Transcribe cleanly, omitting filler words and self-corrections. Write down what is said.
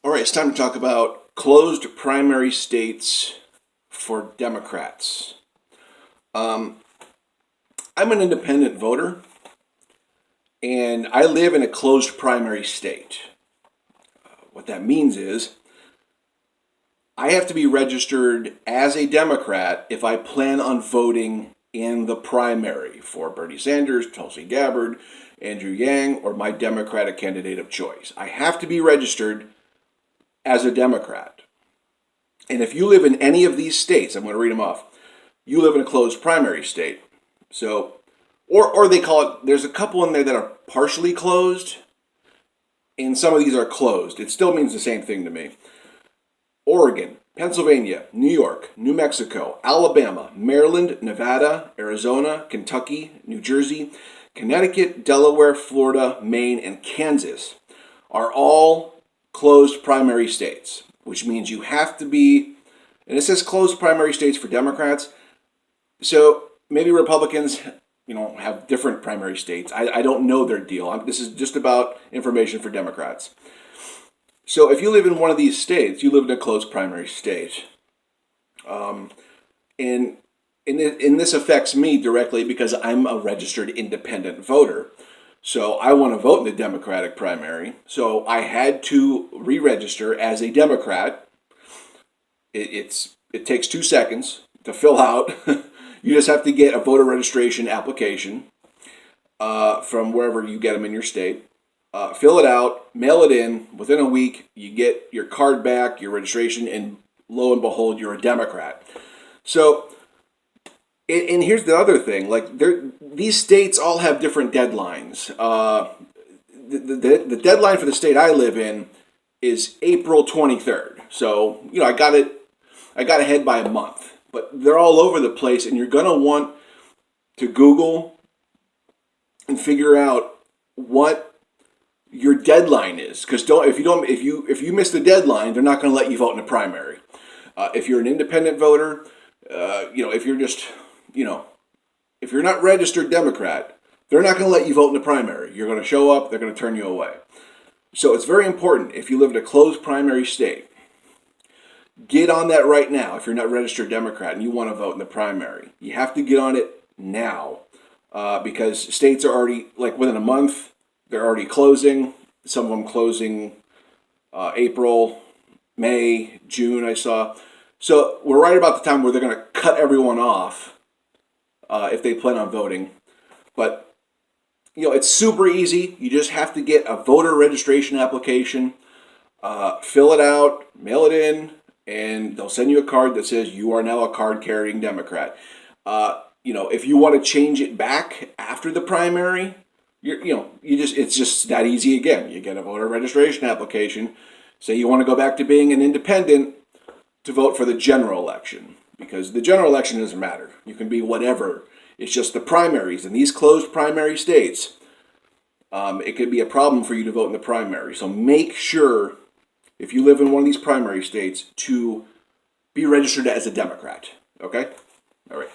All right, it's time to talk about closed primary states for Democrats. Um, I'm an independent voter, and I live in a closed primary state. What that means is I have to be registered as a Democrat if I plan on voting in the primary for Bernie Sanders, Tulsi Gabbard, Andrew Yang, or my Democratic candidate of choice. I have to be registered as a Democrat. And if you live in any of these states, I'm going to read them off. You live in a closed primary state. So, or they call it, there's a couple in there that are partially closed, and some of these are closed. It still means the same thing to me. Oregon, Pennsylvania, New York, New Mexico, Alabama, Maryland, Nevada, Arizona, Kentucky, New Jersey, Connecticut, Delaware, Florida, Maine, and Kansas are all closed primary states, which means you have to be, and it says closed primary states for Democrats. So maybe Republicans, have different primary states. I don't know their deal. This is just about information for Democrats. So if you live in one of these states, you live in a closed primary state. And this affects me directly because I'm a registered independent voter. So I want to vote in the Democratic primary. So I had to re-register as a Democrat. It takes 2 seconds to fill out. You just have to get a voter registration application from wherever you get them in your state. Fill it out, mail it in. Within a week, you get your card back, your registration, and lo and behold, you're a Democrat. So, and here's the other thing: these states all have different deadlines. The deadline for the state I live in is April 23rd. So, I got ahead by a month. But they're all over the place, and you're gonna want to Google and figure out what your deadline is. Because if you miss the deadline, they're not gonna let you vote in the primary. If you're an independent voter, if you're just, if you're not registered Democrat, they're not gonna let you vote in the primary. You're gonna show up, they're gonna turn you away. So it's very important if you live in a closed primary state. Get on that right now if you're not registered Democrat and you want to vote in the primary. You have to get on it now because states are already, within a month, they're already closing. Some of them closing April, May, June, I saw. So we're right about the time where they're going to cut everyone off if they plan on voting. But, it's super easy. You just have to get a voter registration application, fill it out, mail it in, and they'll send you a card that says you are now a card-carrying Democrat. If you want to change it back after the primary, it's just that easy again. You get a voter registration application, say you want to go back to being an independent to vote for the general election, because the general election doesn't matter. You can be whatever. It's just the primaries. In these closed primary states, it could be a problem for you to vote in the primary. So make sure, if you live in one of these primary states, to be registered as a Democrat. Okay? All right.